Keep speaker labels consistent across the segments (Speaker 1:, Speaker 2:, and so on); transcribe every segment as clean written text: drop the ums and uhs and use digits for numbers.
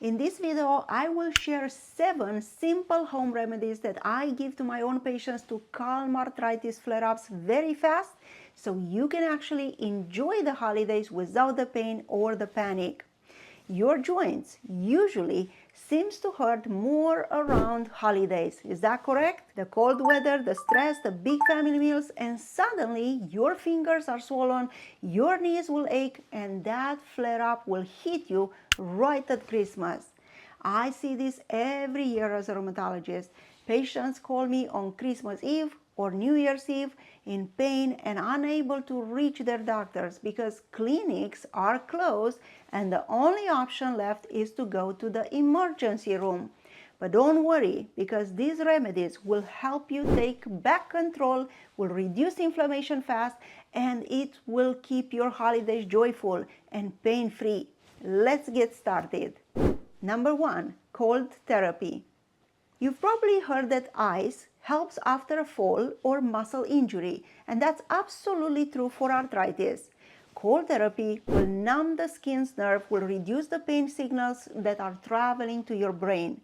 Speaker 1: In this video, I will share 7 simple home remedies that I give to my own patients to calm arthritis flare-ups very fast, so you can actually enjoy the holidays without the pain or the panic. Your joints usually seems to hurt more around holidays. Is that correct? The cold weather, the stress, the big family meals, and suddenly your fingers are swollen, your knees will ache, and that flare-up will hit you right at Christmas. I see this every year as a rheumatologist. Patients call me on Christmas Eve or New Year's Eve in pain and unable to reach their doctors because clinics are closed and the only option left is to go to the emergency room. But don't worry, because these remedies will help you take back control, will reduce inflammation fast, and it will keep your holidays joyful and pain-free. Let's get started. Number 1, cold therapy. You've probably heard that ice helps after a fall or muscle injury, and that's absolutely true for arthritis. Cold therapy will numb the skin's nerve, will reduce the pain signals that are traveling to your brain.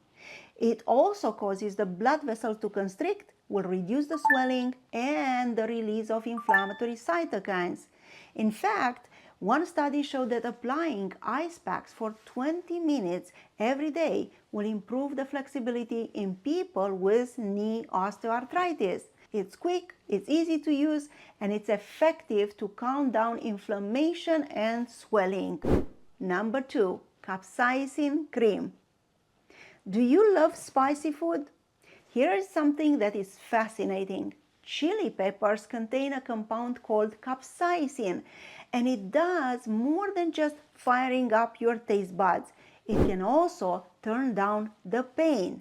Speaker 1: It also causes the blood vessels to constrict, will reduce the swelling and the release of inflammatory cytokines. In fact, one study showed that applying ice packs for 20 minutes every day will improve the flexibility in people with knee osteoarthritis. It's quick, it's easy to use, and it's effective to calm down inflammation and swelling. Number 2, capsaicin cream. Do you love spicy food? Here is something that is fascinating. Chili peppers contain a compound called capsaicin, and it does more than just firing up your taste buds. It can also turn down the pain.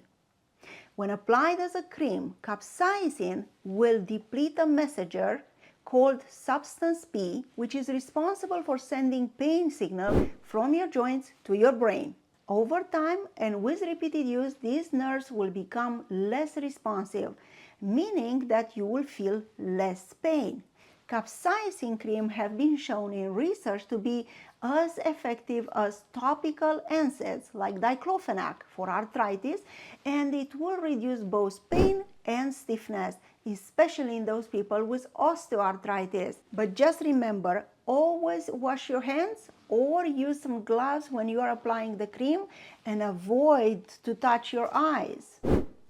Speaker 1: When applied as a cream, capsaicin will deplete a messenger called substance P, which is responsible for sending pain signals from your joints to your brain. Over time and with repeated use, these nerves will become less responsive, meaning that you will feel less pain. Capsaicin cream have been shown in research to be as effective as topical NSAIDs like diclofenac for arthritis, and it will reduce both pain and stiffness, especially in those people with osteoarthritis. But just remember, always wash your hands or use some gloves when you are applying the cream and avoid to touch your eyes.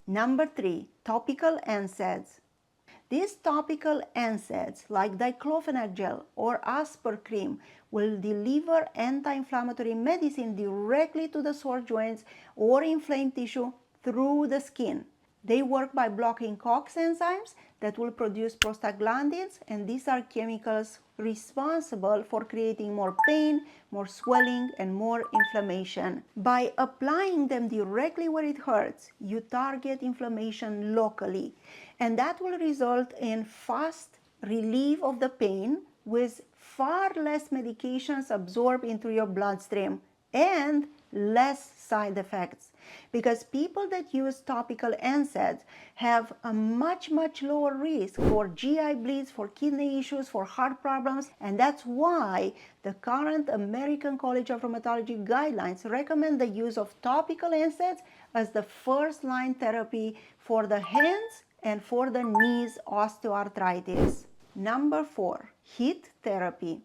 Speaker 1: Number 3, topical NSAIDs. These topical NSAIDs like diclofenac gel or Asper cream will deliver anti-inflammatory medicine directly to the sore joints or inflamed tissue through the skin. They work by blocking COX enzymes that will produce prostaglandins, and these are chemicals responsible for creating more pain, more swelling, and more inflammation. By applying them directly where it hurts, you target inflammation locally, and that will result in fast relief of the pain with far less medications absorbed into your bloodstream and less side effects, because people that use topical NSAIDs have a much lower risk for GI bleeds, for kidney issues, for heart problems, and that's why the current American College of Rheumatology guidelines recommend the use of topical NSAIDs as the first-line therapy for the hands and for the knees osteoarthritis. Number 4, heat therapy.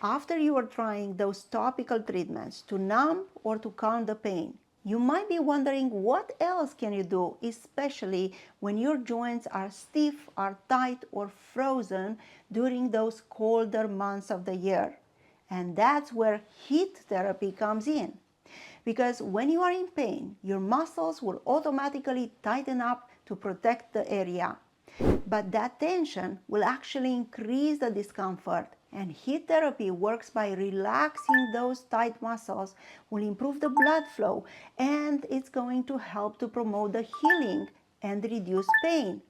Speaker 1: After you are trying those topical treatments to numb or to calm the pain, you might be wondering what else can you do, especially when your joints are stiff, are tight, or frozen during those colder months of the year. And that's where heat therapy comes in. Because when you are in pain, your muscles will automatically tighten up to protect the area. But that tension will actually increase the discomfort. And heat therapy works by relaxing those tight muscles, will improve the blood flow, and it's going to help to promote the healing and reduce pain.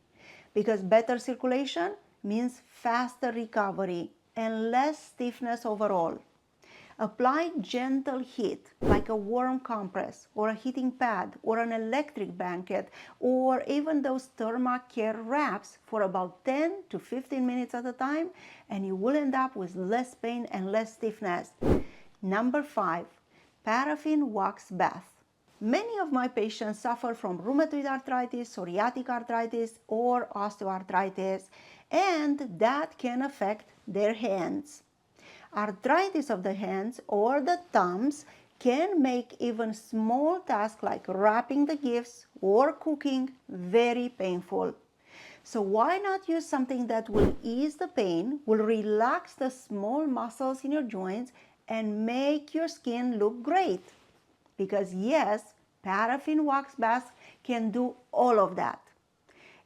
Speaker 1: Because better circulation means faster recovery and less stiffness overall. Apply gentle heat like a warm compress or a heating pad or an electric blanket or even those Thermacare wraps for about 10 to 15 minutes at a time, and you will end up with less pain and less stiffness. Number 5, paraffin wax bath. Many of my patients suffer from rheumatoid arthritis, psoriatic arthritis, or osteoarthritis, and that can affect their hands. Arthritis of the hands or the thumbs can make even small tasks like wrapping the gifts or cooking very painful. So why not use something that will ease the pain, will relax the small muscles in your joints, and make your skin look great? Because yes, paraffin wax baths can do all of that.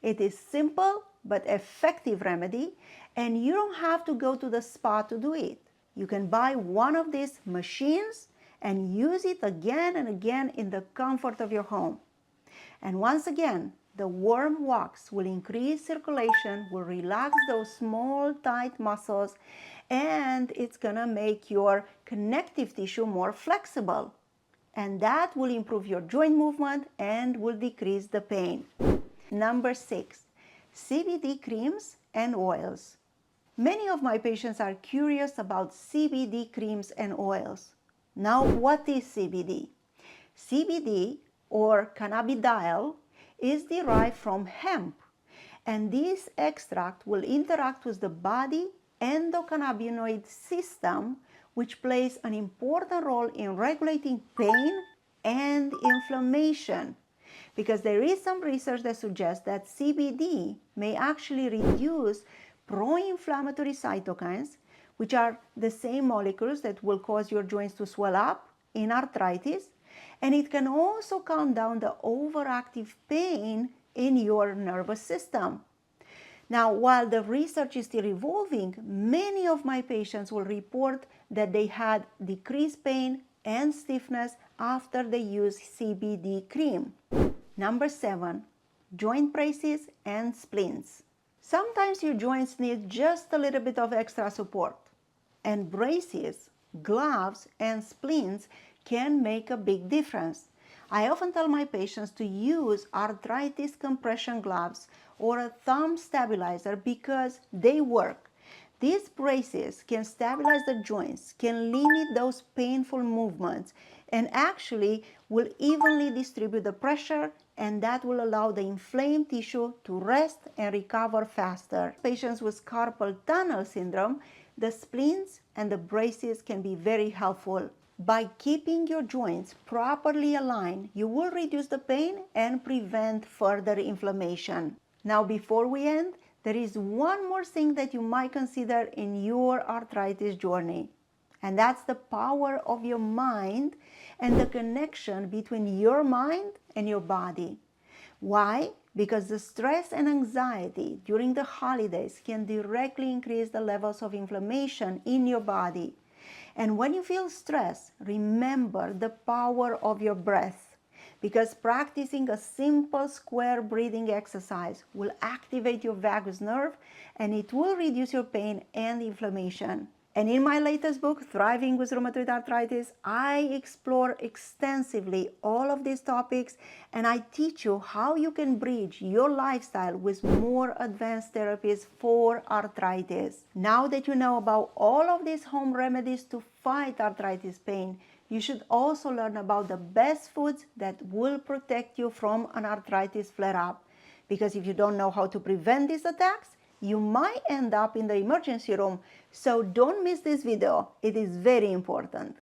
Speaker 1: It is simple but effective remedy, and you don't have to go to the spa to do it. You can buy one of these machines and use it again and again in the comfort of your home. And once again, the warm wax will increase circulation, will relax those small tight muscles, and it's gonna make your connective tissue more flexible. And that will improve your joint movement and will decrease the pain. Number 6, CBD creams and oils. Many of my patients are curious about CBD creams and oils. Now, what is CBD? CBD, or cannabidiol, is derived from hemp, and this extract will interact with the body endocannabinoid system, which plays an important role in regulating pain and inflammation, because there is some research that suggests that CBD may actually reduce pro-inflammatory cytokines, which are the same molecules that will cause your joints to swell up in arthritis, and it can also calm down the overactive pain in your nervous system. Now, while the research is still evolving, many of my patients will report that they had decreased pain and stiffness after they used CBD cream. Number 7, joint braces and splints. Sometimes your joints need just a little bit of extra support, and braces, gloves, and splints can make a big difference. I often tell my patients to use arthritis compression gloves or a thumb stabilizer because they work. These braces can stabilize the joints, can limit those painful movements, and actually will evenly distribute the pressure, and that will allow the inflamed tissue to rest and recover faster. Patients with carpal tunnel syndrome, the splints and the braces can be very helpful. By keeping your joints properly aligned, you will reduce the pain and prevent further inflammation. Now, before we end, there is one more thing that you might consider in your arthritis journey, and that's the power of your mind and the connection between your mind and your body. Why? Because the stress and anxiety during the holidays can directly increase the levels of inflammation in your body. And when you feel stress, remember the power of your breath, because practicing a simple square breathing exercise will activate your vagus nerve, and it will reduce your pain and inflammation. And in my latest book, Thriving with Rheumatoid Arthritis, I explore extensively all of these topics, and I teach you how you can bridge your lifestyle with more advanced therapies for arthritis. Now that you know about all of these home remedies to fight arthritis pain, you should also learn about the best foods that will protect you from an arthritis flare-up. Because if you don't know how to prevent these attacks, you might end up in the emergency room. So don't miss this video. It is very important.